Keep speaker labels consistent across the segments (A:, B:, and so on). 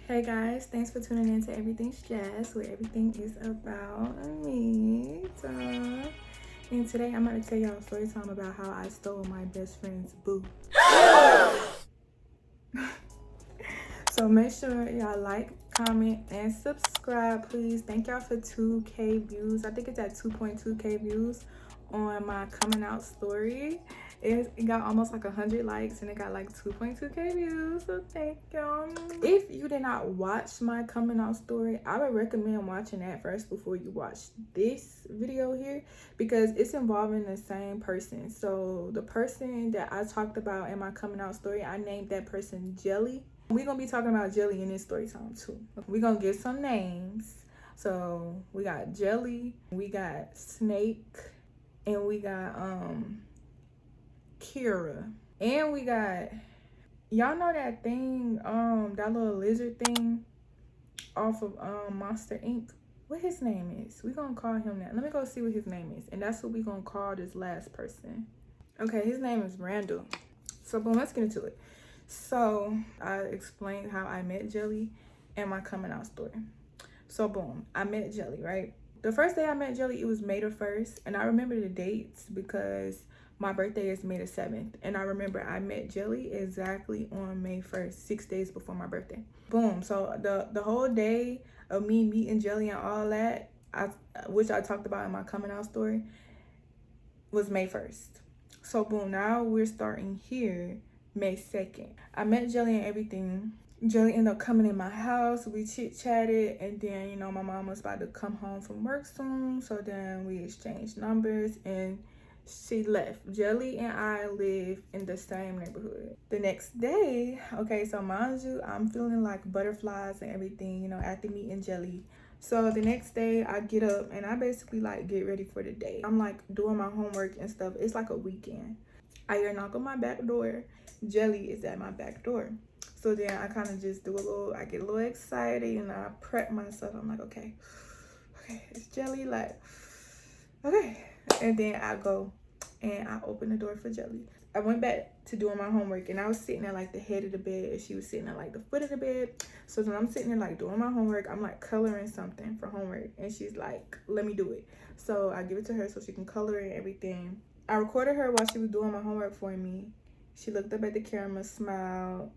A: Hey guys, thanks for tuning in to Everything's Jazz, where everything is about me. And today I'm going to tell y'all a story time about how I stole my best friend's boo. So make sure y'all like, comment, and subscribe, please. Thank y'all for 2K views. I think it's at 2.2K views on my coming out story. It got almost like 100 likes and it got like 2.2K views, so thank y'all. If you did not watch my coming out story, I would recommend watching that first before you watch this video here, because it's involving the same person. So the person that I talked about in my coming out story, I named that person Jelly. We're gonna be talking about Jelly in this story time too. We're gonna get some names. So we got Jelly, we got Snake, and we got Kira, and we got, y'all know that thing, that little lizard thing off of Monster Inc. What his name is? We gonna call him that. Let me go see what his name is, and that's what we gonna call this last person. Okay, his name is Randall. So boom, let's get into it. So I explained how I met Jelly in my coming out story. So boom, I met Jelly, right? The first day I met Jelly, it was May the 1st, and I remember the dates because my birthday is May the 7th, and I remember I met Jelly exactly on May 1st, 6 days before my birthday. Boom. So the whole day of me meeting Jelly and all that, which I talked about in my coming out story, was May 1st. So boom, now we're starting here May 2nd. I met Jelly and everything. Jelly ended up coming in my house. We chit-chatted, and then, you know, my mom was about to come home from work soon, so then we exchanged numbers and she left. Jelly and I live in the same neighborhood. The next day, okay, so mind you, I'm feeling like butterflies and everything, you know, after meeting Jelly. So the next day I get up and I basically like get ready for the day. I'm like doing my homework and stuff. It's like a weekend. I hear a knock on my back door. Jelly is at my back door. So then I kind of just I get a little excited and I prep myself. I'm like, okay, it's Jelly, like, okay. And then I go and I open the door for Jelly. I went back to doing my homework and I was sitting at like the head of the bed and she was sitting at like the foot of the bed. So then I'm sitting there like doing my homework. I'm like coloring something for homework and she's like, let me do it. So I give it to her so she can color it and everything. I recorded her while she was doing my homework for me. She looked up at the camera, smiled,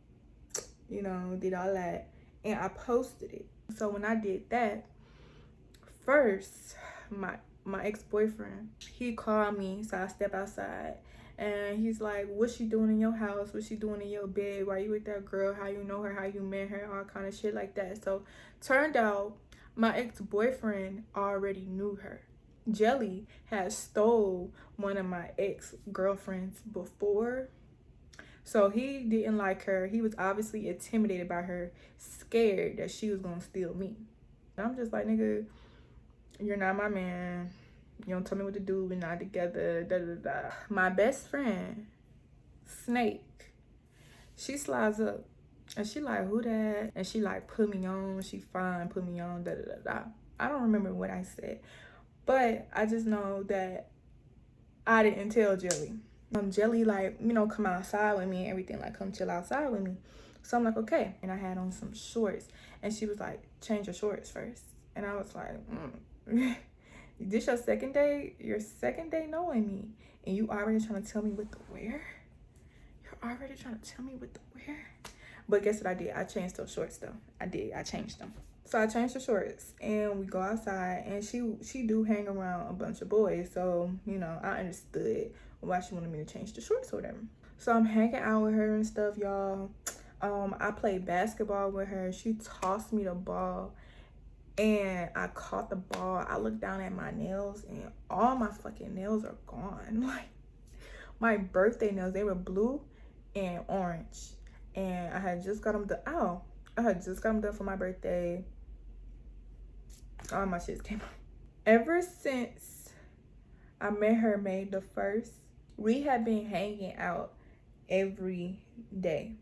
A: you know, did all that, and I posted it. So when I did that, first, my ex-boyfriend, he called me, so I step outside, and he's like, what's she doing in your house? What's she doing in your bed? Why you with that girl? How you know her? How you met her? All kind of shit like that. So turned out my ex-boyfriend already knew her. Jelly had stole one of my ex-girlfriends before. So he didn't like her. He was obviously intimidated by her, scared that she was gonna steal me. And I'm just like, nigga, you're not my man. You don't tell me what to do. We're not together. Da da da. My best friend, Snake, she slides up and she like, who that? And she like, put me on. She fine, put me on. Da da da da. I don't remember what I said, but I just know that I didn't tell Jelly. Jelly like, you know, come outside with me and everything, like come chill outside with me. So I'm like, okay. And I had on some shorts and she was like, change your shorts first. And I was like, this your second day? Your second day knowing me and you already trying to tell me what to wear? You're already trying to tell me what to wear? But guess what I did? I changed those shorts though. I changed them. So I changed the shorts and we go outside and she do hang around a bunch of boys. So, you know, I understood why she wanted me to change the shorts or whatever. So I'm hanging out with her and stuff, y'all. I played basketball with her. She tossed me the ball and I caught the ball. I looked down at my nails and all my fucking nails are gone. Like my birthday nails, they were blue and orange. And I had just got them done. I had just got them done for my birthday. All my shits came out. Ever since I met her May the 1st, we have been hanging out every day.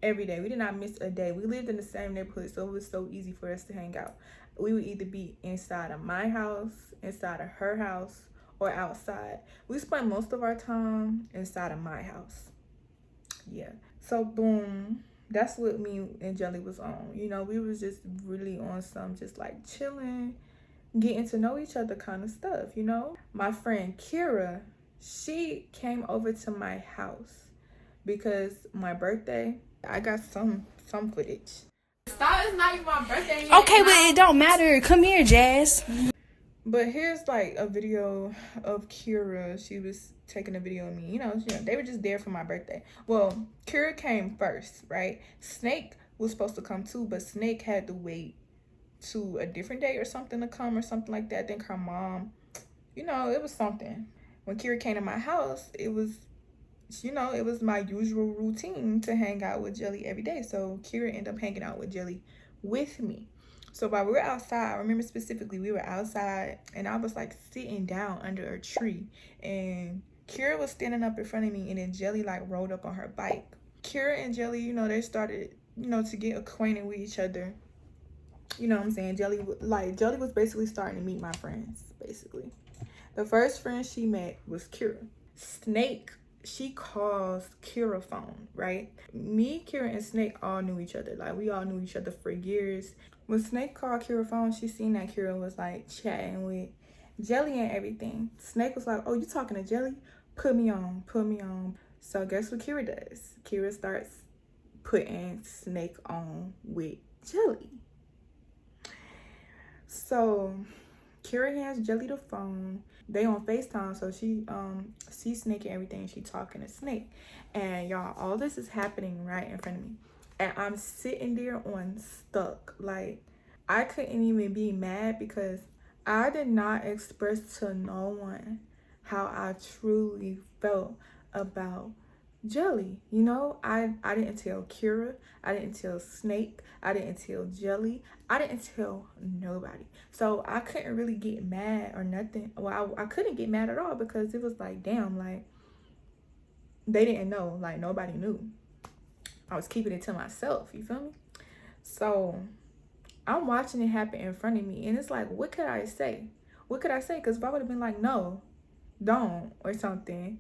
A: Every day. We did not miss a day. We lived in the same neighborhood, so it was so easy for us to hang out. We would either be inside of my house, inside of her house, or outside. We spent most of our time inside of my house. Yeah. So boom. That's what me and Jelly was on. You know, we was just really on some just like chilling, getting to know each other kind of stuff, you know? My friend Kira, she came over to my house because my birthday, I got some footage. Stop, it's not even my birthday yet.
B: Okay, but it don't matter. Come here, Jazz.
A: But here's like a video of Kira. She was taking a video of me. You know, they were just there for my birthday. Well, Kira came first, right? Snake was supposed to come too, but Snake had to wait to a different day or something to come or something like that. I think her mom, you know, it was something. When Kira came to my house, it was, you know, it was my usual routine to hang out with Jelly every day. So Kira ended up hanging out with Jelly with me. So while we were outside, I remember specifically we were outside and I was like sitting down under a tree and Kira was standing up in front of me and then Jelly like rolled up on her bike. Kira and Jelly, you know, they started, you know, to get acquainted with each other. You know what I'm saying? Jelly was basically starting to meet my friends, basically. The first friend she met was Kira. Snake, she calls Kira phone, right? Me, Kira, and Snake all knew each other. Like, we all knew each other for years. When Snake called Kira phone, she seen that Kira was, like, chatting with Jelly and everything. Snake was like, oh, you talking to Jelly? Put me on, put me on. So guess what Kira does? Kira starts putting Snake on with Jelly. So Kira hands Jelly the phone. They on FaceTime, so she sees Snake and everything. She talking to Snake. And y'all, all this is happening right in front of me. And I'm sitting there on stuck. Like, I couldn't even be mad because I did not express to no one how I truly felt about Jelly. You know, I didn't tell Kira, I didn't tell Snake, I didn't tell Jelly, I didn't tell nobody. So I couldn't really get mad or nothing. Well, I couldn't get mad at all because it was like, damn, like, they didn't know. Like, nobody knew. I was keeping it to myself, you feel me? So I'm watching it happen in front of me and it's like, what could I say? What could I say? Because if I would have been like, no, don't, or something,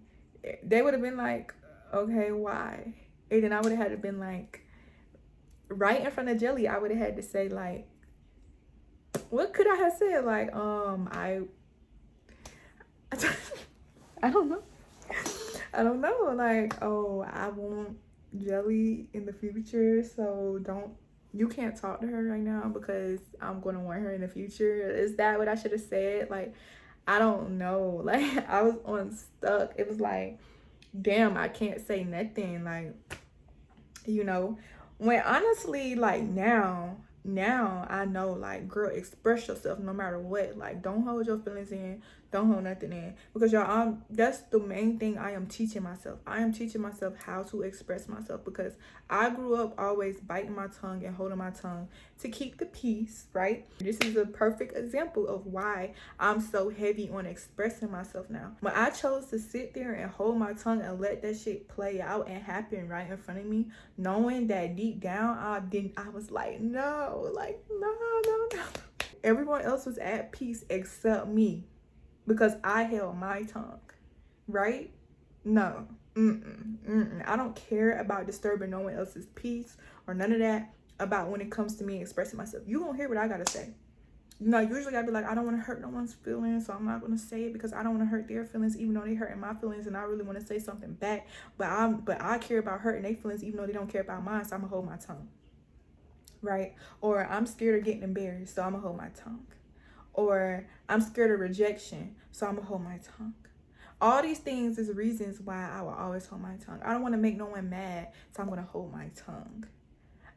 A: they would have been like, okay, why? And then I would have had to been like, right in front of Jelly, I would have had to say like, what could I have said? Like, I don't know. I don't know. Like, oh, I want Jelly in the future, so you can't talk to her right now because I'm gonna want her in the future. Is that what I should have said? Like, I don't know. Like, I was on stuck. It was like, damn, I can't say nothing. Like, you know, when honestly, like, now I know, like, girl, express yourself no matter what. Like, don't hold your feelings in, don't hold nothing in, because y'all, that's the main thing I am teaching myself. I am teaching myself how to express myself because I grew up always biting my tongue and holding my tongue to keep the peace, right? This is a perfect example of why I'm so heavy on expressing myself now. When I chose to sit there and hold my tongue and let that shit play out and happen right in front of me, knowing that deep down I was like, no, like, no. Everyone else was at peace except me because I held my tongue, right? No. I don't care about disturbing no one else's peace or none of that about when it comes to me expressing myself. You gonna hear what I gotta say. You know, usually I'd be like, I don't want to hurt no one's feelings, so I'm not going to say it because I don't want to hurt their feelings, even though they hurting my feelings, and I really want to say something back. But I care about hurting their feelings, even though they don't care about mine, so I'm gonna hold my tongue, right? Or I'm scared of getting embarrassed, so I'm gonna hold my tongue. Or I'm scared of rejection, so I'm gonna hold my tongue. All these things is reasons why I will always hold my tongue. I don't want to make no one mad, so I'm gonna hold my tongue.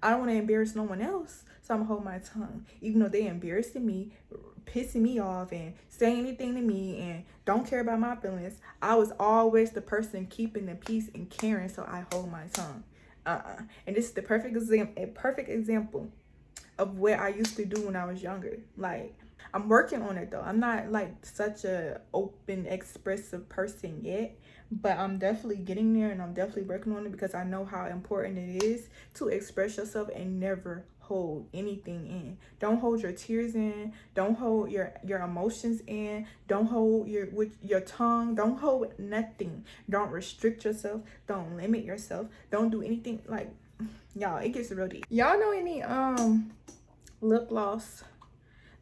A: I don't want to embarrass no one else, so I'm gonna hold my tongue. Even though they embarrassing me, pissing me off, and saying anything to me, and don't care about my feelings, I was always the person keeping the peace and caring, so I hold my tongue. And this is the perfect example of what I used to do when I was younger. Like, I'm working on it though. I'm not like such a open, expressive person yet, but I'm definitely getting there, and I'm definitely working on it because I know how important it is to express yourself and never hold anything in. Don't hold your tears in. Don't hold your emotions in. Don't hold your tongue. Don't hold nothing. Don't restrict yourself. Don't limit yourself. Don't do anything. Like, y'all, it gets real deep. Y'all know any lip gloss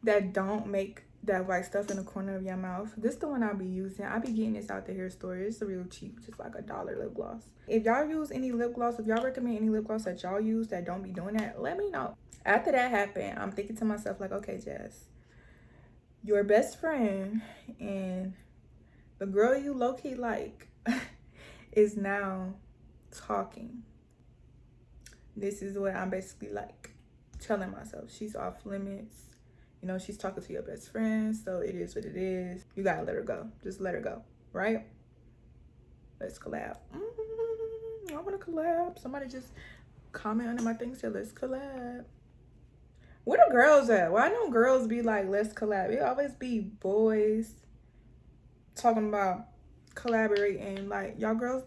A: that don't make that white stuff in the corner of your mouth? This the one I'll be using. I be getting this out the hair store. It's real cheap, just like $1 lip gloss. If y'all use any lip gloss, if y'all recommend any lip gloss that y'all use that don't be doing that, let me know. After that happened, I'm thinking to myself like, okay, Jess, your best friend and the girl you low-key like is now talking. This is what I'm basically like telling myself. She's off limits. You know, she's talking to your best friend, so it is what it is. You gotta let her go. Just let her go, right? Let's collab. I wanna collab. Somebody just comment under my thing, say let's collab. Where the girls at? Why don't girls be like, let's collab? It always be boys talking about collaborating. Like, y'all girls,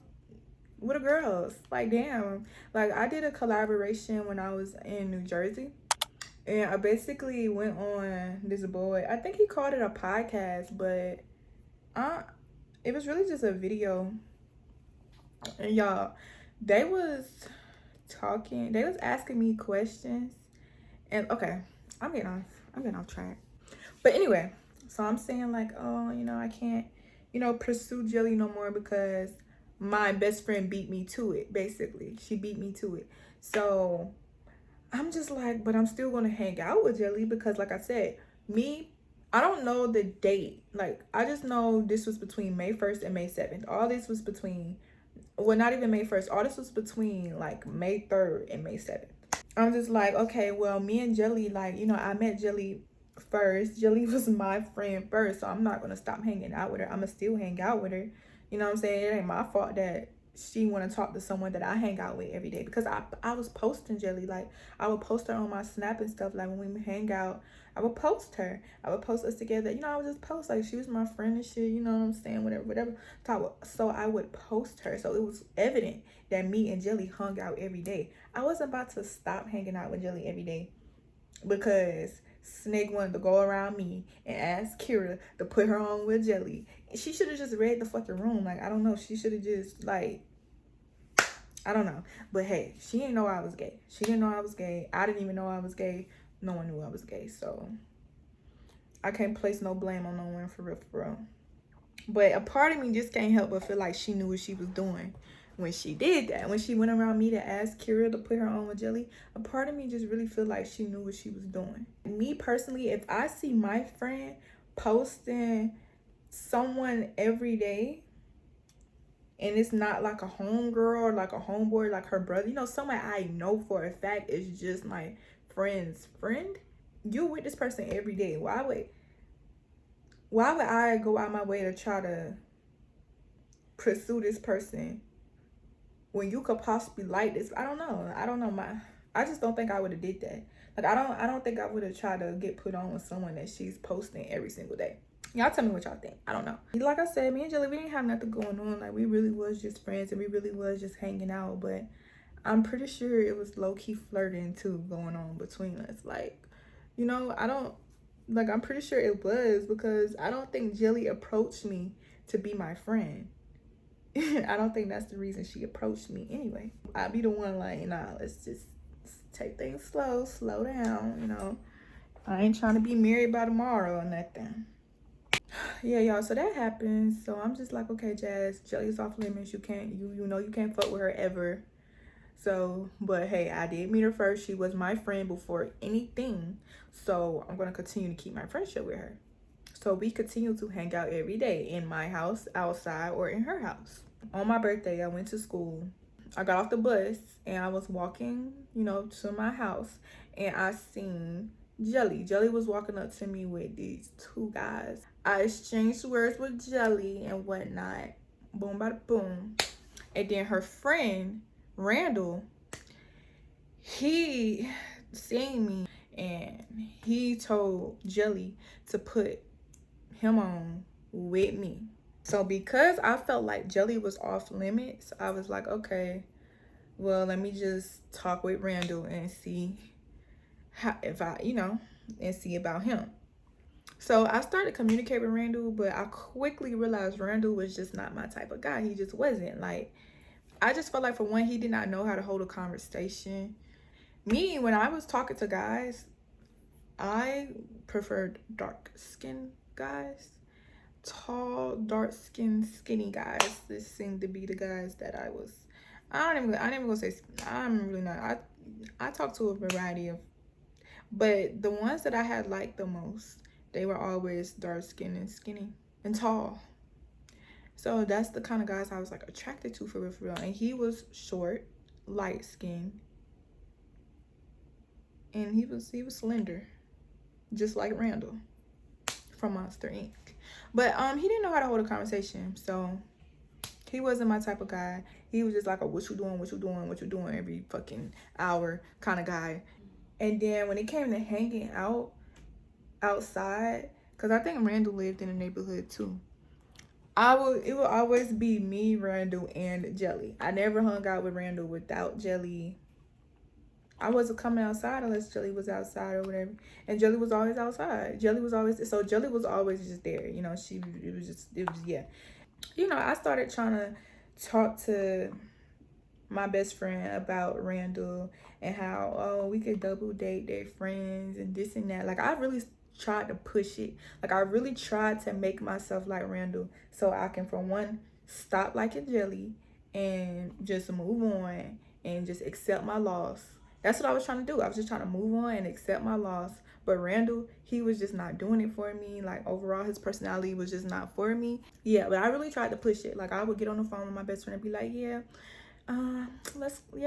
A: what are girls? Like, damn. Like, I did a collaboration when I was in New Jersey. And I basically went on this boy. I think he called it a podcast, but it was really just a video. And y'all, they was talking. They was asking me questions. And okay, I'm getting off track. But anyway, so I'm saying like, oh, you know, I can't, you know, pursue Jelly no more because my best friend beat me to it, basically. She beat me to it. So I'm just like, but I'm still going to hang out with Jelly because like I said, I don't know the date. Like, I just know this was between May 1st and May 7th. All this was between, well, not even May 1st. All this was between like May 3rd and May 7th. I'm just like, okay, well, me and Jelly, like, you know, I met Jelly first. Jelly was my friend first, so I'm not going to stop hanging out with her. I'm going to still hang out with her. You know what I'm saying? It ain't my fault that she want to talk to someone that I hang out with every day because I was posting Jelly. Like, I would post her on my Snap and stuff. Like, when we hang out, I would post her. I would post us together. You know, I would just post. Like, she was my friend and shit. You know what I'm saying? Whatever. So I would post her. So it was evident that me and Jelly hung out every day. I wasn't about to stop hanging out with Jelly every day because Snake wanted to go around me and ask Kira to put her on with Jelly. She should have just read the fucking room. Like, I don't know. She should have just, like, I don't know. But hey, she didn't know I was gay. She didn't know I was gay. I didn't even know I was gay. No one knew I was gay. So I can't place no blame on no one for real. But a part of me just can't help but feel like she knew what she was doing when she did that. When she went around me to ask Kira to put her on with Jelly, a part of me just really feel like she knew what she was doing. Me personally, if I see my friend posting someone every day, and it's not like a homegirl or like a homeboy, like her brother, you know, someone I know for a fact is just my friend's friend, you're with this person every day. Why would I go out my way to try to pursue this person when you could possibly like this? I don't know. I just don't think I would have did that. Like, I don't think I would have tried to get put on with someone that she's posting every single day. Y'all tell me what y'all think. I don't know. Like I said, me and Jelly, we didn't have nothing going on. Like, we really was just friends and we really was just hanging out. But I'm pretty sure it was low-key flirting too going on between us. Like, you know, I'm pretty sure it was because I don't think Jelly approached me to be my friend. I don't think that's the reason she approached me anyway. I'd be the one like, nah, let's just take things slow down, you know. I ain't trying to be married by tomorrow or nothing. Yeah, y'all, so that happens. So I'm just like, okay, Jazz, Jelly's off limits. You know you can't fuck with her ever. So, but hey, I did meet her first. She was my friend before anything. So I'm gonna continue to keep my friendship with her. So we continue to hang out every day in my house, outside, or in her house. On my birthday, I went to school. I got off the bus and I was walking, you know, to my house, and I seen Jelly. Jelly was walking up to me with these two guys. I exchanged words with Jelly and whatnot. Boom, bada boom. And then her friend, Randall, he seen me and he told Jelly to put him on with me. So because I felt like Jelly was off limits, I was like, okay, well, let me just talk with Randall and see how, and see about him. So I started communicating with Randall, but I quickly realized Randall was just not my type of guy. He just wasn't. Like, I just felt like, for one, he did not know how to hold a conversation. Me, when I was talking to guys, I preferred dark skinned guys. Tall, dark skinned, skinny guys. This seemed to be the guys that I ain't even gonna say, I'm really not. I talked to a variety of, but the ones that I had liked the most, they were always dark skinned and skinny and tall. So that's the kind of guys I was like attracted to, for real, for real. And he was short, light skinned, and he was slender, just like Randall from Monster Inc. But he didn't know how to hold a conversation, so he wasn't my type of guy. He was just like a what you doing, what you doing, what you doing every fucking hour kind of guy. And then when it came to hanging out outside, because I think Randall lived in the neighborhood too, it would always be me, Randall, and Jelly. I never hung out with Randall without Jelly. I wasn't coming outside unless Jelly was outside or whatever. And Jelly was always outside. Jelly was always just there. You know, it was just, yeah. You know, I started trying to talk to my best friend about Randall and how, oh, we could double date their friends and this and that. Like, I really tried to push it. Like, I really tried to make myself like Randall so I can, for one, stop liking Jelly and just move on and just accept my loss. That's what I was trying to do. I was just trying to move on and accept my loss. But Randall, he was just not doing it for me. Like, overall, his personality was just not for me. Yeah, but I really tried to push it. Like, I would get on the phone with my best friend and be like, yeah,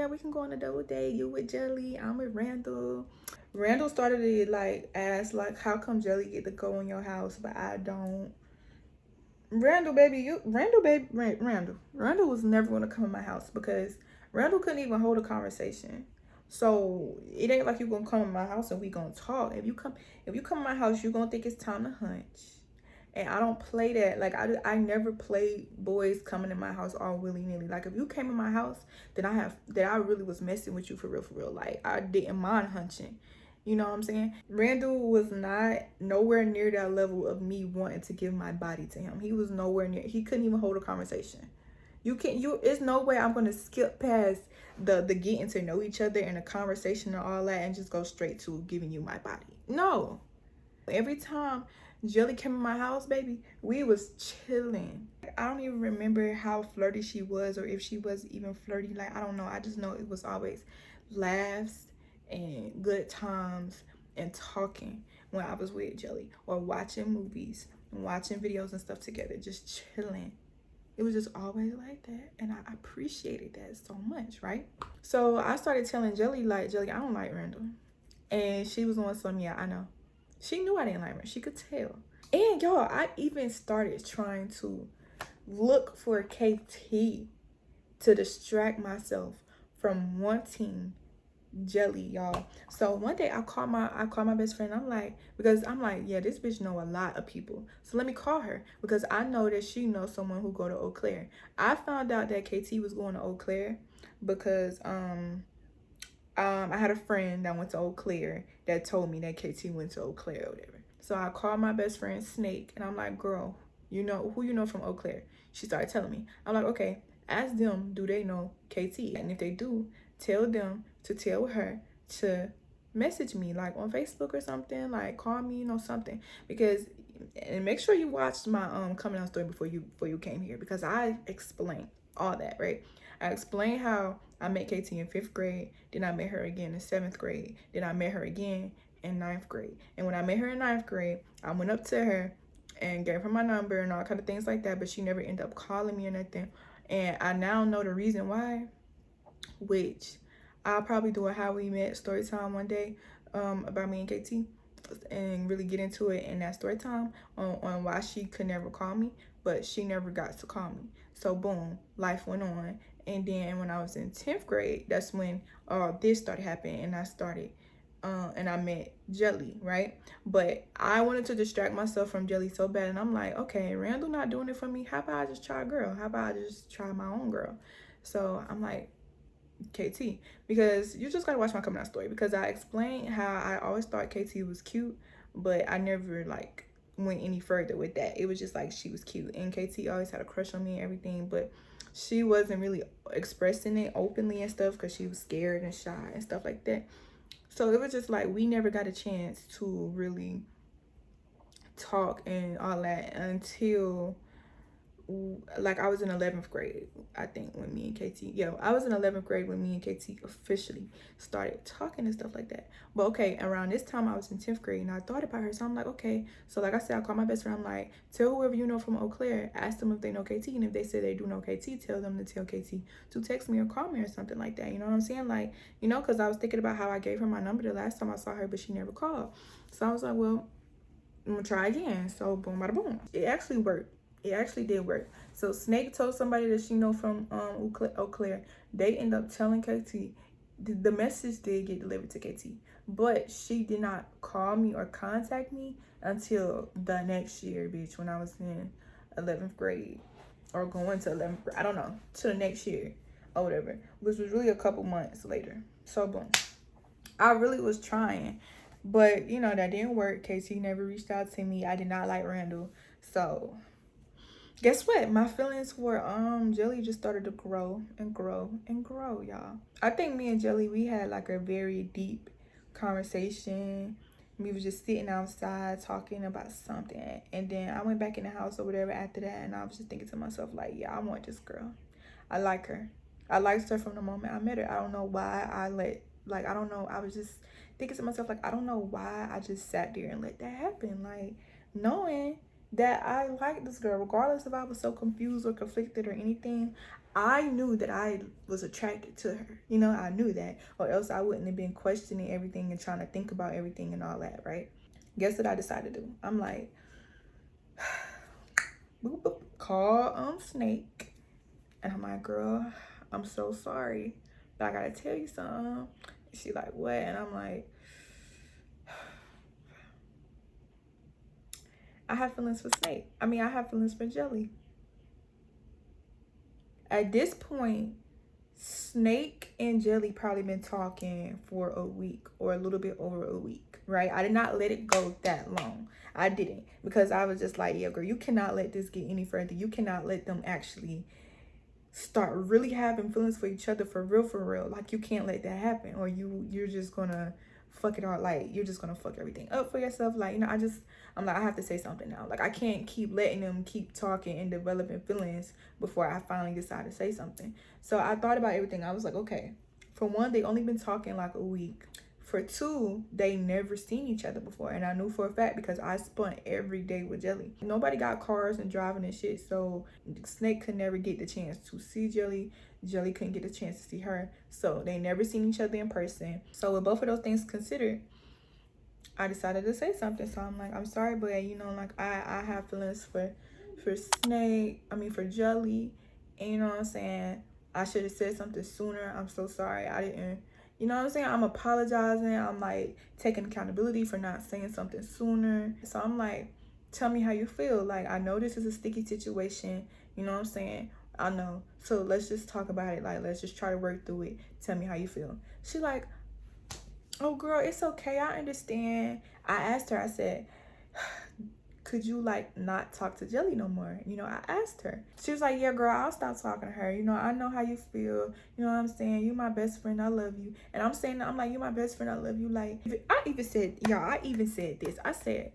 A: we can go on a double date. You with Jelly, I'm with Randall. Randall started to like ask, like, how come Jelly get to go in your house but I don't? Randall was never gonna come in my house because Randall couldn't even hold a conversation. So it ain't like you gonna come in my house and we gonna talk. If you come in my house, you gonna think it's time to hunch. And I don't play that. Like, I never play boys coming in my house all willy-nilly. Like, if you came in my house, then I really was messing with you for real, for real. Like, I didn't mind hunching. You know what I'm saying? Randall was not nowhere near that level of me wanting to give my body to him. He was nowhere near. He couldn't even hold a conversation. It's no way I'm gonna skip past the getting to know each other and the conversation and all that and just go straight to giving you my body. No. Every time Jelly came in my house, baby, we was chilling. I don't even remember how flirty she was or if she was even flirty. Like, I don't know. I just know it was always laughs and good times and talking when I was with Jelly, or watching movies and watching videos and stuff together, just chilling. It was just always like that, and I appreciated that so much, right? So I started telling Jelly, like, Jelly, I don't like Randall. And she was on some, yeah, I know. She knew I didn't like her. She could tell. And y'all, I even started trying to look for KT to distract myself from wanting Jelly, y'all. So one day I called my best friend. Because I'm like, yeah, this bitch know a lot of people. So let me call her because I know that she knows someone who go to Eau Claire. I found out that KT was going to Eau Claire because I had a friend that went to Eau Claire that told me that KT went to Eau Claire or whatever. So I called my best friend Snake and I'm like, girl, you know who you know from Eau Claire? She started telling me. I'm like, okay, ask them, do they know KT? And if they do, tell them to tell her to message me, like on Facebook or something, like call me, you know, something. Because, and make sure you watched my coming out story before you came here, because I explained all that, right? I explained how I met KT in 5th grade, then I met her again in 7th grade, then I met her again in 9th grade. And when I met her in 9th grade, I went up to her and gave her my number and all kind of things like that, but she never ended up calling me or nothing. And I now know the reason why, which I'll probably do a how we met story time one day, about me and KT, and really get into it in that story time on why she could never call me, but she never got to call me. So boom, life went on. And then when I was in 10th grade, that's when this started happening, and I met Jelly, right? But I wanted to distract myself from Jelly so bad, and I'm like, okay, Randall not doing it for me. How about I just try a girl? How about I just try my own girl? So I'm like, KT, because you just gotta watch my coming out story, because I explained how I always thought KT was cute, but I never like went any further with that. It was just like she was cute, and KT always had a crush on me and everything. But she wasn't really expressing it openly and stuff because she was scared and shy and stuff like that. So it was just like we never got a chance to really talk and all that until like I was in 11th grade, I think, when me and KT, I was in 11th grade when me and KT officially started talking and stuff like that. But okay, around this time I was in 10th grade and I thought about her, so I'm like, okay, so like I said, I called my best friend. I'm like, tell whoever you know from Eau Claire, ask them if they know KT, and if they say they do know KT, tell them to tell KT to text me or call me or something like that. You know what I'm saying? Like, because I was thinking about how I gave her my number the last time I saw her, but she never called. So I was like, well, I'm gonna try again. So boom, bada boom. It actually worked. It actually did work. So Snake told somebody that she know from Eau Claire. They end up telling KT. The message did get delivered to KT, but she did not call me or contact me until the next year, bitch, when I was in 11th grade or going to 11th grade. I don't know, to the next year or whatever, which was really a couple months later. So boom, I really was trying, but that didn't work. KT never reached out to me. I did not like Randall, so guess what? My feelings for Jelly just started to grow and grow and grow, y'all. I think me and Jelly, we had like a very deep conversation. We was just sitting outside talking about something, and then I went back in the house or whatever after that, and I was just thinking to myself like, yeah, I want this girl. I like her. I liked her from the moment I met her. I don't know why I don't know. I was just thinking to myself like, I don't know why I just sat there and let that happen. Like, knowing that I liked this girl, regardless if I was so confused or conflicted or anything. I knew that I was attracted to her. I knew that, or else I wouldn't have been questioning everything and trying to think about everything and all that, right? Guess what I decided to do? I'm like, boop, boop, call Snake, and I'm like, girl, I'm so sorry, but I gotta tell you something. She like, what? And I'm like, I have feelings for Snake. I have feelings for Jelly. At this point, Snake and Jelly probably been talking for a week or a little bit over a week, right? I did not let it go that long. I didn't, because I was just like, yeah, girl, you cannot let this get any further. You cannot let them actually start really having feelings for each other for real. Like, you can't let that happen, or you're just gonna fuck it all. Like, you're just gonna fuck everything up for yourself. Like, I'm like, I have to say something now. Like, I can't keep letting them keep talking and developing feelings before I finally decide to say something. So I thought about everything. I was like, okay, for one, they only been talking like a week. For two, they never seen each other before, and I knew for a fact because I spent every day with Jelly. Nobody got cars and driving and shit, so Snake could never get the chance to see Jelly. Jelly couldn't get a chance to see her, so they never seen each other in person. So with both of those things considered, I decided to say something. So I'm like, I'm sorry, but like I have feelings for Snake. For Jelly, and you know what I'm saying. I should have said something sooner. I'm so sorry. I didn't. You know what I'm saying? I'm apologizing. I'm like taking accountability for not saying something sooner. So I'm like, tell me how you feel. Like, I know this is a sticky situation. You know what I'm saying? I know. So let's just talk about it. Like, let's just try to work through it. Tell me how you feel. She like, oh girl, it's okay. I understand. I asked her, I said, could you like not talk to Jelly no more? I asked her. She was like, yeah, girl, I'll stop talking to her. I know how you feel. You know what I'm saying? You my best friend. I love you. And I'm saying, I'm like, you my best friend. I love you. Like, I even said this. I said,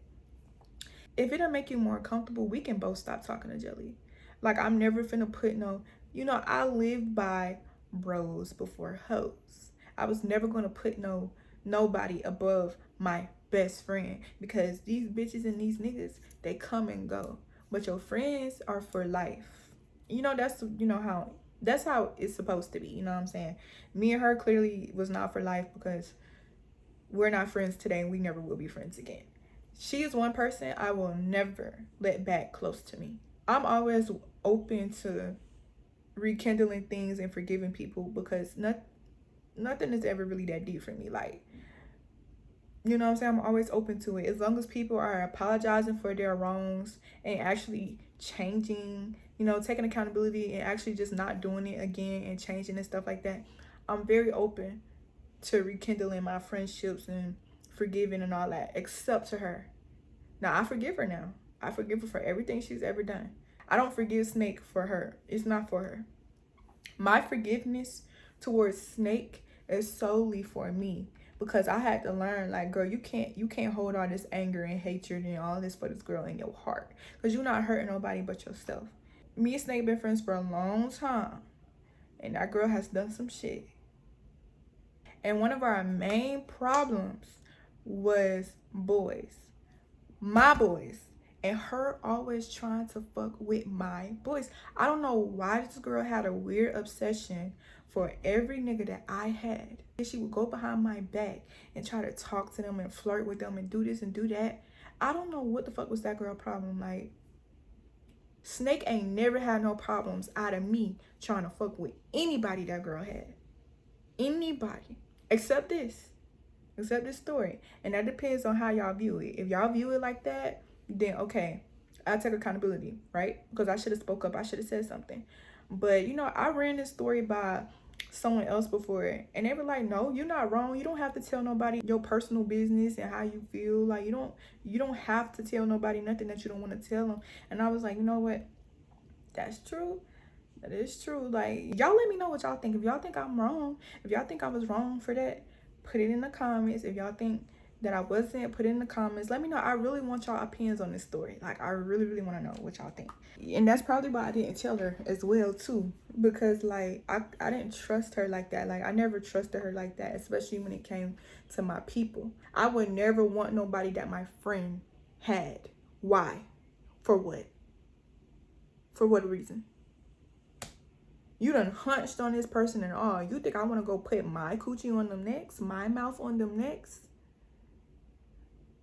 A: if it'll make you more comfortable, we can both stop talking to Jelly. Like, I'm never finna put no, I live by bros before hoes. I was never gonna put nobody above my best friend, because these bitches and these niggas, they come and go, but your friends are for life. That's how it's supposed to be. You know what I'm saying? Me and her clearly was not for life, because we're not friends today and we never will be friends again. She is one person I will never let back close to me. I'm always open to rekindling things and forgiving people, because nothing is ever really that deep for me. Like, you know what I'm saying? I'm always open to it. As long as people are apologizing for their wrongs and actually changing, taking accountability and actually just not doing it again and changing and stuff like that, I'm very open to rekindling my friendships and forgiving and all that, except to her. Now, I forgive her now. I forgive her for everything she's ever done. I don't forgive Snake for her. It's not for her. My forgiveness towards Snake is solely for me, because I had to learn, like, girl, you can't hold all this anger and hatred and all this for this girl in your heart, because you're not hurting nobody but yourself. Me and Snake been friends for a long time, and that girl has done some shit. And one of our main problems was boys, my boys, and her always trying to fuck with my boys. I don't know why this girl had a weird obsession for every nigga that I had. She would go behind my back and try to talk to them and flirt with them and do this and do that. I don't know what the fuck was that girl problem. Like, Snake ain't never had no problems out of me trying to fuck with anybody that girl had. Anybody. Except this story. And that depends on how y'all view it. If y'all view it like that, then okay, I take accountability, right? Because I should have spoke up. I should have said something. But you know, I ran this story by someone else before, and they were like, no, you're not wrong. You don't have to tell nobody your personal business and how you feel. Like, you don't have to tell nobody nothing that you don't want to tell them. And I was like, you know what, that's true. That is true. Like, y'all let me know what y'all think. If y'all think I'm wrong, if y'all think I was wrong for that, put it in the comments. If y'all think that I wasn't, put it in the comments. Let me know. I really want y'all opinions on this story. Like, I really, really want to know what y'all think. And that's probably why I didn't tell her as well, too. Because, like, I didn't trust her like that. Like, I never trusted her like that, especially when it came to my people. I would never want nobody that my friend had. Why? For what? For what reason? You done hunched on this person and all. You think I want to go put my coochie on them next? My mouth on them next?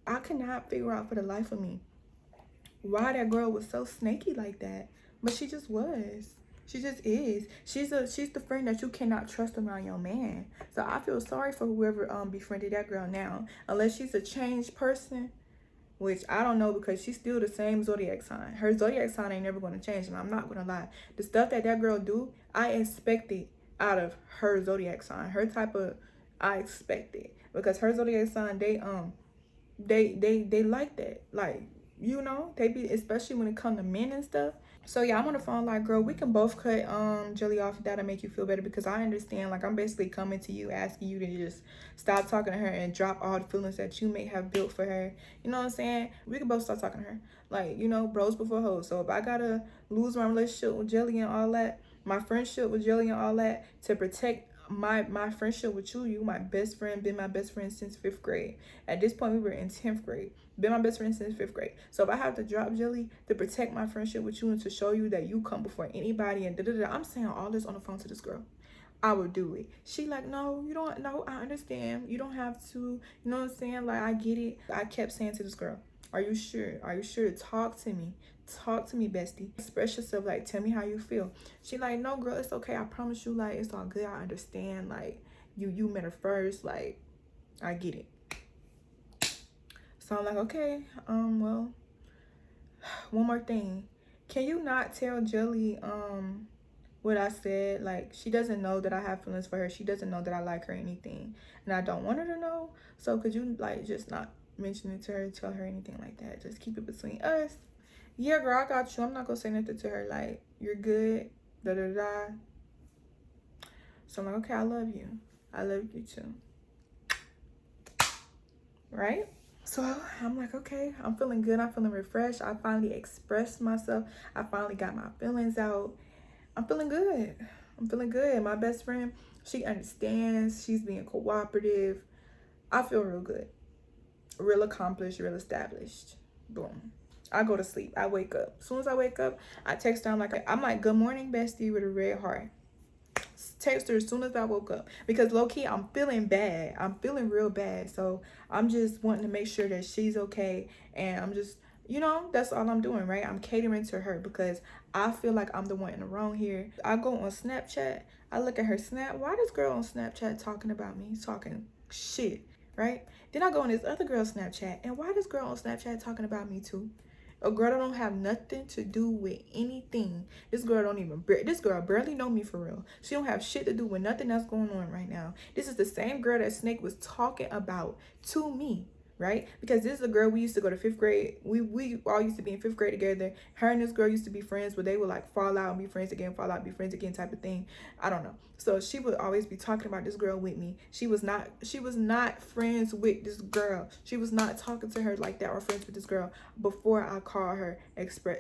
A: I cannot figure out for the life of me why that girl was so snaky like that. But she just was. She just is. She's the friend that you cannot trust around your man. So I feel sorry for whoever befriended that girl now. Unless she's a changed person, which I don't know, because she's still the same zodiac sign. Her zodiac sign ain't never going to change, and I'm not going to lie. The stuff that girl do, I expect it out of her zodiac sign. Her type of, I expect it. Because her zodiac sign, they like that. Like, you know, they be, especially when it comes to men and stuff. So yeah, I'm on the phone like, girl, we can both cut Jelly off if that'll make you feel better, because I understand, like, I'm basically coming to you asking you to just stop talking to her and drop all the feelings that you may have built for her. You know what I'm saying? We can both stop talking to her. Like, you know, bros before hoes. So if I gotta lose my relationship with Jelly and all that, my friendship with Jelly and all that, to protect my friendship with you my best friend, been my best friend since 5th grade. At this point, we were in 10th grade. Been my best friend since 5th grade. So if I have to drop Jelly to protect my friendship with you and to show you that you come before anybody and I'm saying all this on the phone to this girl, I would do it. She like, no, you don't. No, I understand. You don't have to. You know what I'm saying? Like, I get it. I kept saying to this girl, are you sure? Are you sure? Talk to me. Talk to me, bestie. Express yourself. Like, tell me how you feel. She like, no, girl, it's okay. I promise you, like, it's all good. I understand. Like, you met her first. Like, I get it. So I'm like, okay, well, one more thing. Can you not tell Jelly what I said? Like, she doesn't know that I have feelings for her. She doesn't know that I like her or anything. And I don't want her to know. So could you, like, just not mention it to her, tell her anything like that? Just keep it between us. Yeah, girl, I got you. I'm not gonna say nothing to her. Like, you're good. Da da da. So I'm like, okay, I love you. I love you too. Right? So I'm like, okay, I'm feeling good. I'm feeling refreshed. I finally expressed myself. I finally got my feelings out. I'm feeling good. I'm feeling good. My best friend, she understands. She's being cooperative. I feel real good. Real accomplished, real established. Boom. I go to sleep. I wake up. As soon as I wake up, I text her. I'm like, good morning, bestie, with a red heart. Text her as soon as I woke up, because low-key I'm feeling bad. I'm feeling real bad. So I'm just wanting to make sure that she's okay, and I'm just, you know, that's all I'm doing, right? I'm catering to her because I feel like I'm the one in the wrong here. I go on Snapchat, I look at her snap. Why this girl on Snapchat talking about me, talking shit, right? Then I go on this other girl's Snapchat, and why this girl on Snapchat talking about me too? A girl that don't have nothing to do with anything. This girl barely know me for real. She don't have shit to do with nothing that's going on right now. This is the same girl that Snake was talking about to me. right? Because this is a girl we used to go to 5th grade. We all used to be in 5th grade together. Her and this girl used to be friends, but they would like fall out and be friends again, fall out, be friends again type of thing. I don't know. So she would always be talking about this girl with me. She was not friends with this girl. She was not talking to her like that or friends with this girl before I called her,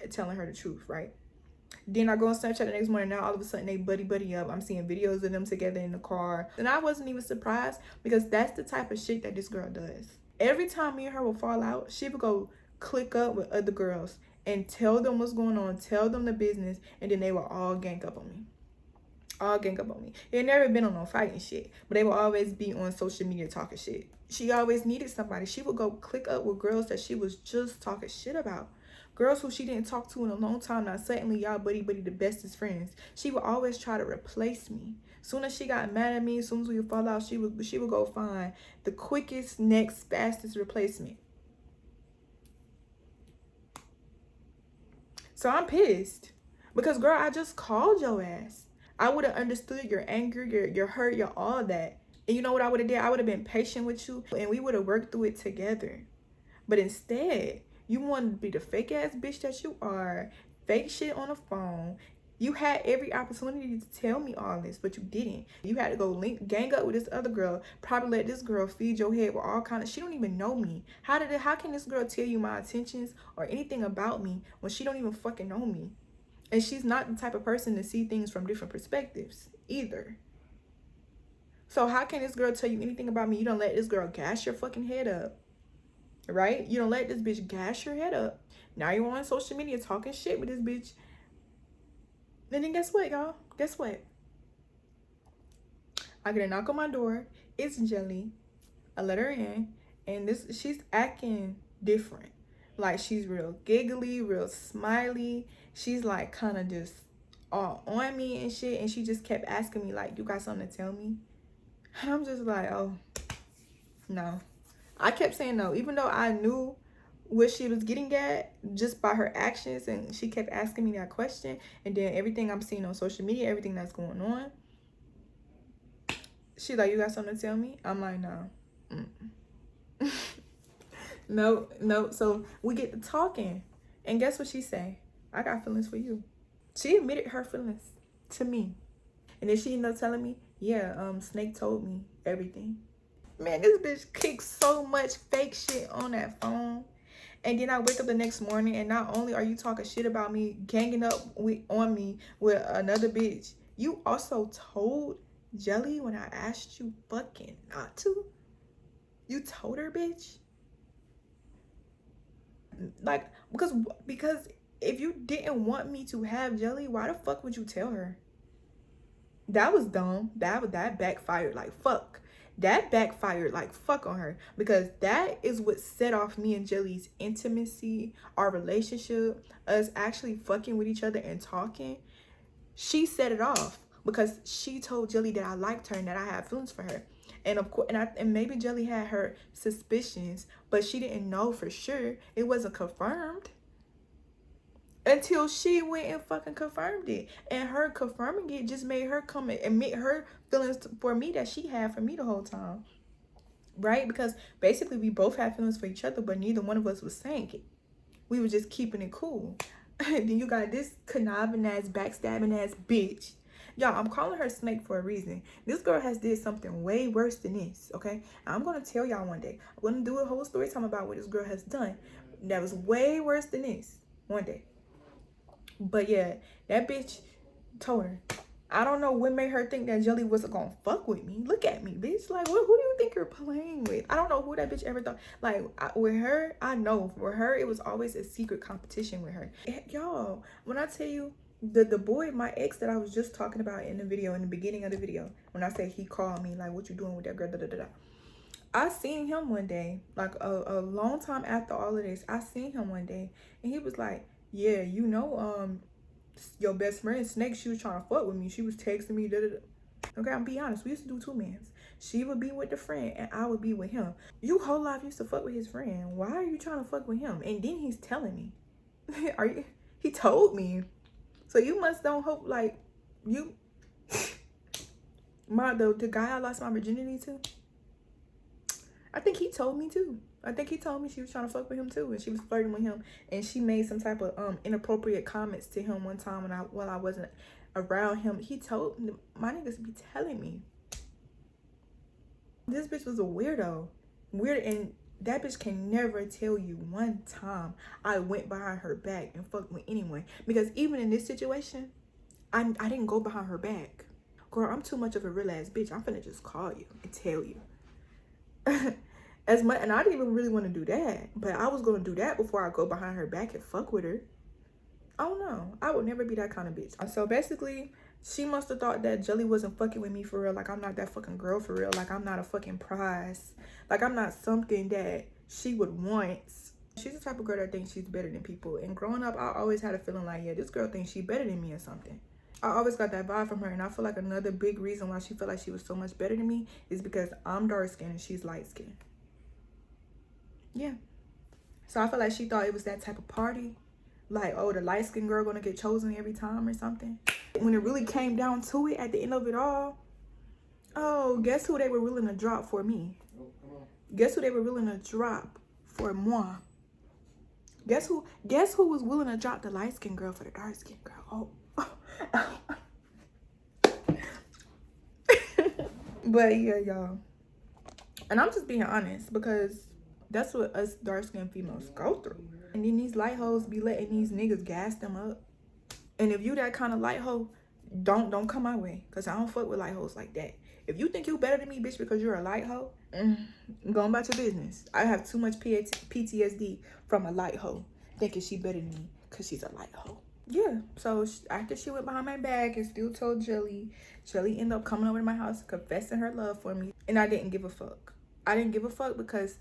A: telling her the truth, right? Then I go on Snapchat the next morning. Now all of a sudden they buddy up. I'm seeing videos of them together in the car. And I wasn't even surprised because that's the type of shit that this girl does. Every time me and her would fall out, she would go click up with other girls and tell them what's going on, tell them the business, and then they would all gang up on me. All gang up on me. It never been on no fighting shit, but they would always be on social media talking shit. She always needed somebody. She would go click up with girls that she was just talking shit about. Girls who she didn't talk to in a long time. Now suddenly y'all buddy the bestest friends. She would always try to replace me. Soon as she got mad at me, as soon as we would fall out, she would go find the quickest, next, fastest replacement. So I'm pissed. Because girl, I just called your ass. I would have understood your anger, your hurt, your all that. And you know what I would have did? I would have been patient with you and we would have worked through it together. But instead, you wanted to be the fake ass bitch that you are, fake shit on the phone. You had every opportunity to tell me all this, but you didn't. You had to go gang up with this other girl, probably let this girl feed your head with all kind of, she don't even know me. How can this girl tell you my intentions or anything about me when she don't even fucking know me? And she's not the type of person to see things from different perspectives either. So how can this girl tell you anything about me? You don't let this girl gas your fucking head up. Right? You don't let this bitch gas your head up. Now you're on social media talking shit with this bitch. And then guess what, y'all? Guess what? I get a knock on my door. It's Jelly. I let her in. And she's acting different. Like she's real giggly, real smiley. She's like kind of just all on me and shit. And she just kept asking me like, you got something to tell me? And I'm just like, oh, no. I kept saying no, even though I knew what she was getting at just by her actions, and she kept asking me that question. And then everything I'm seeing on social media, everything that's going on, she's like, you got something to tell me? I'm like, no. No. So we get to talking, and guess what she say? I got feelings for you. She admitted her feelings to me. And then she ended up telling me, yeah, Snake told me everything. Man, this bitch kicks so much fake shit on that phone. And then I wake up the next morning and not only are you talking shit about me, ganging up on me with another bitch, you also told Jelly when I asked you fucking not to? You told her, bitch? Like, because if you didn't want me to have Jelly, why the fuck would you tell her? That was dumb. That backfired like fuck. That backfired like fuck on her, because that is what set off me and Jelly's intimacy, our relationship, us actually fucking with each other and talking. She set it off because she told Jelly that I liked her and that I had feelings for her. And of course, and maybe Jelly had her suspicions, but she didn't know for sure. It wasn't confirmed until she went and fucking confirmed it. And her confirming it just made her come and admit her feelings for me that she had for me the whole time. Right? Because basically we both had feelings for each other, but neither one of us was saying it. We were just keeping it cool. Then you got this conniving ass, backstabbing ass bitch. Y'all, I'm calling her Snake for a reason. This girl has did something way worse than this, okay? I'm going to tell y'all one day. I'm going to do a whole story time about what this girl has done that was way worse than this one day. But yeah, that bitch told her. I don't know what made her think that Jelly wasn't gonna fuck with me. Look at me, bitch. Like, who do you think you're playing with? I don't know who that bitch ever thought. Like, with her, I know. For her, it was always a secret competition with her. Y'all, when I tell you, the boy, my ex that I was just talking about in the video, in the beginning of the video, when I said he called me, like, what you doing with that girl, I seen him one day, like a long time after all of this, I seen him one day, and he was like, yeah, you know, your best friend Snake, she was trying to fuck with me. She was texting me, Okay, I'm be honest, we used to do 2-mans. She would be with the friend and I would be with him. You whole life used to fuck with his friend. Why are you trying to fuck with him? And then he's telling me. He told me. So you must don't hope like you the guy I lost my virginity to. I think he told me too. I think he told me she was trying to fuck with him too, and she was flirting with him, and she made some type of inappropriate comments to him one time while I wasn't around him. He told my niggas be telling me this bitch was a weirdo, and that bitch can never tell you one time I went behind her back and fucked with anyone, because even in this situation, I didn't go behind her back. Girl, I'm too much of a real ass bitch. I'm finna just call you and tell you. As much, and I didn't even really want to do that, but I was gonna do that before I go behind her back and fuck with her. I don't know. I would never be that kind of bitch. So basically, she must have thought that Jelly wasn't fucking with me for real. Like, I'm not that fucking girl for real. Like, I'm not a fucking prize. Like, I'm not something that she would want. She's the type of girl that thinks she's better than people. And growing up, I always had a feeling like, yeah, this girl thinks she's better than me or something. I always got that vibe from her. And I feel like another big reason why she felt like she was so much better than me is because I'm dark skinned and she's light skinned. Yeah. So I feel like she thought it was that type of party. Like, oh, the light-skinned girl gonna get chosen every time or something. When it really came down to it, at the end of it all, oh, guess who they were willing to drop for me? Guess who they were willing to drop for moi? Guess who was willing to drop the light-skinned girl for the dark-skinned girl? Oh. But yeah, y'all. And I'm just being honest, because that's what us dark-skinned females go through. And then these light hoes be letting these niggas gas them up. And if you that kind of light hoe, don't come my way, because I don't fuck with light hoes like that. If you think you better than me, bitch, because you're a light hoe, go about your business. I have too much PTSD from a light hoe thinking she better than me because she's a light hoe. Yeah, so after she went behind my back and still told Jelly ended up coming over to my house, confessing her love for me. And I didn't give a fuck. I didn't give a fuck because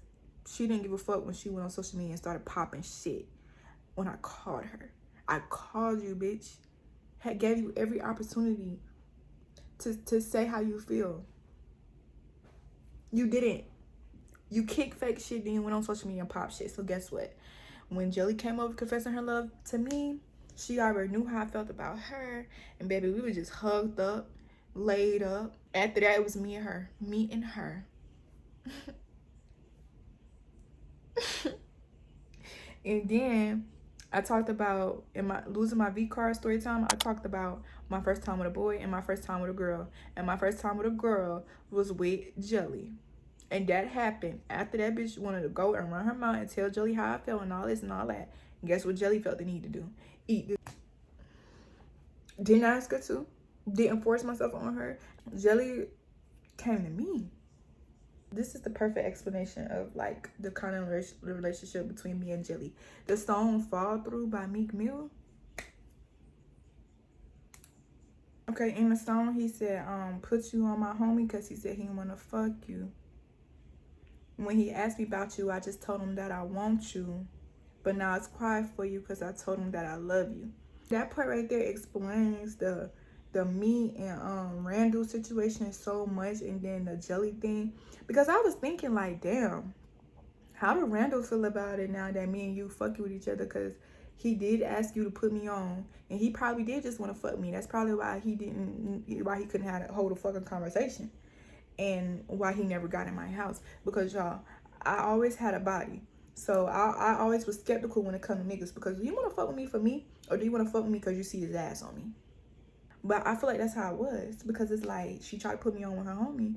A: she didn't give a fuck when she went on social media and started popping shit when I called her. I called you, bitch. Gave you every opportunity to say how you feel. You didn't. You kick fake shit, then you went on social media and pop shit. So guess what? When Jelly came over confessing her love to me, she already knew how I felt about her. And baby, we were just hugged up, laid up. After that, it was me and her. Me and her. And then I talked about losing my V card story time. I talked about my first time with a boy and my first time with a girl. And my first time with a girl was with Jelly. And that happened after that bitch wanted to go and run her mouth and tell Jelly how I felt and all this and all that. And guess what Jelly felt the need to do? Eat this. Didn't ask her to. Didn't force myself on her. Jelly came to me. This is the perfect explanation of like the kind of relationship between me and Jelly. The song Fall Through by Meek Mill. Okay, in the song he said, put you on my homie because he said he wanna fuck you. When he asked me about you, I just told him that I want you. But now it's quiet for you because I told him that I love you. That part right there explains the me and Randall situation so much, and then the Jelly thing, because I was thinking like, damn, how did Randall feel about it now that me and you fucking with each other? Because he did ask you to put me on, and he probably did just want to fuck me. That's probably why he couldn't hold a fucking conversation, and why he never got in my house. Because y'all, I always had a body, so I always was skeptical when it comes to niggas, because do you want to fuck with me for me, or do you want to fuck with me because you see his ass on me? But I feel like that's how it was, because it's like she tried to put me on with her homie,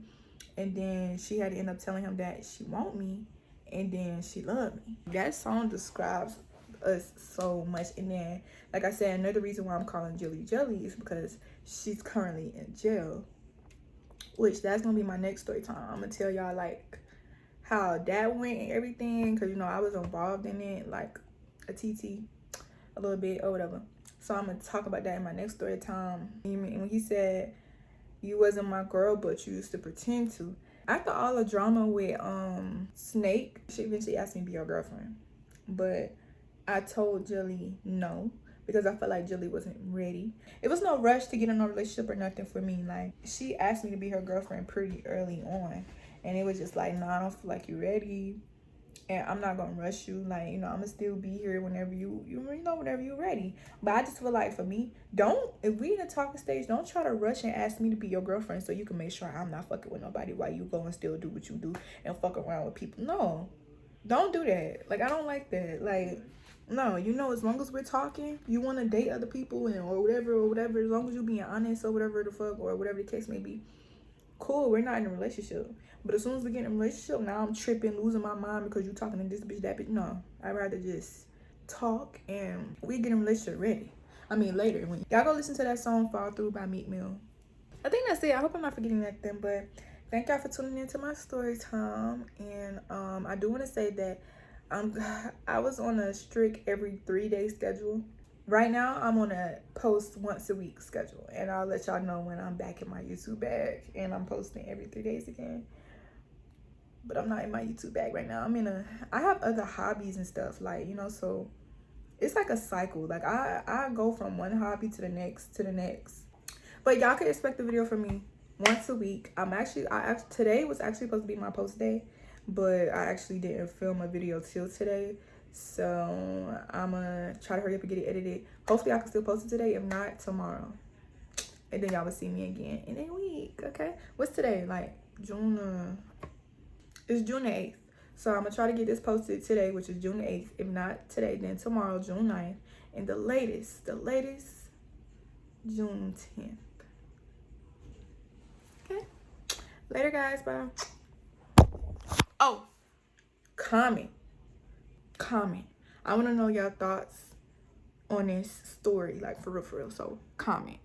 A: and then she had to end up telling him that she want me, and then she loved me. That song describes us so much. And then, like I said, another reason why I'm calling Jelly Jelly is because she's currently in jail, which that's gonna be my next story time. I'm gonna tell y'all like how that went and everything, because you know I was involved in it, like a TT a little bit or whatever. So I'm gonna talk about that in my next story time. And when he said you wasn't my girl but you used to pretend to, after all the drama with Snake, she eventually asked me to be her girlfriend, but I told Jelly no, because I felt like Jelly wasn't ready. It was no rush to get in a relationship or nothing for me. Like, she asked me to be her girlfriend pretty early on, and it was just like, nah, I don't feel like you're ready, and I'm not gonna rush you. Like, you know, I'm gonna still be here whenever whenever you're ready. But I just feel like, for me, if we in a talking stage, don't try to rush and ask me to be your girlfriend so you can make sure I'm not fucking with nobody while you go and still do what you do and fuck around with people. No, Don't do that. Like, I don't like that. Like, no, you know, as long as we're talking, you want to date other people and or whatever, as long as you being honest or whatever the fuck or whatever the case may be, cool, we're not in a relationship. But as soon as we get in a relationship, now I'm tripping, losing my mind because you talking to this bitch, that bitch. No, I'd rather just talk and we get in a relationship ready. I mean, later. When y'all go listen to that song "Fall Through" by Meek Mill. I think that's it. I hope I'm not forgetting anything, but thank y'all for tuning into my story time. And I do want to say that I was on a strict every 3-day schedule. Right now, I'm on a post once a week schedule, and I'll let y'all know when I'm back in my YouTube bag and I'm posting every 3 days again. But I'm not in my YouTube bag right now. I have other hobbies and stuff, like, you know, so it's like a cycle. Like I go from one hobby to the next to the next. But y'all can expect a video from me once a week. Today was actually supposed to be my post day, but I actually didn't film a video till today. So I'm gonna try to hurry up and get it edited. Hopefully I can still post it today, if not tomorrow. And then y'all will see me again in a week, okay? What's today? Like it's June the 8th. So I'm gonna try to get this posted today, which is June the 8th. If not today, then tomorrow, June 9th. And the latest, June 10th. Okay. Later, guys. Bye. Oh, comment. I want to know your thoughts on this story, like for real. So comment.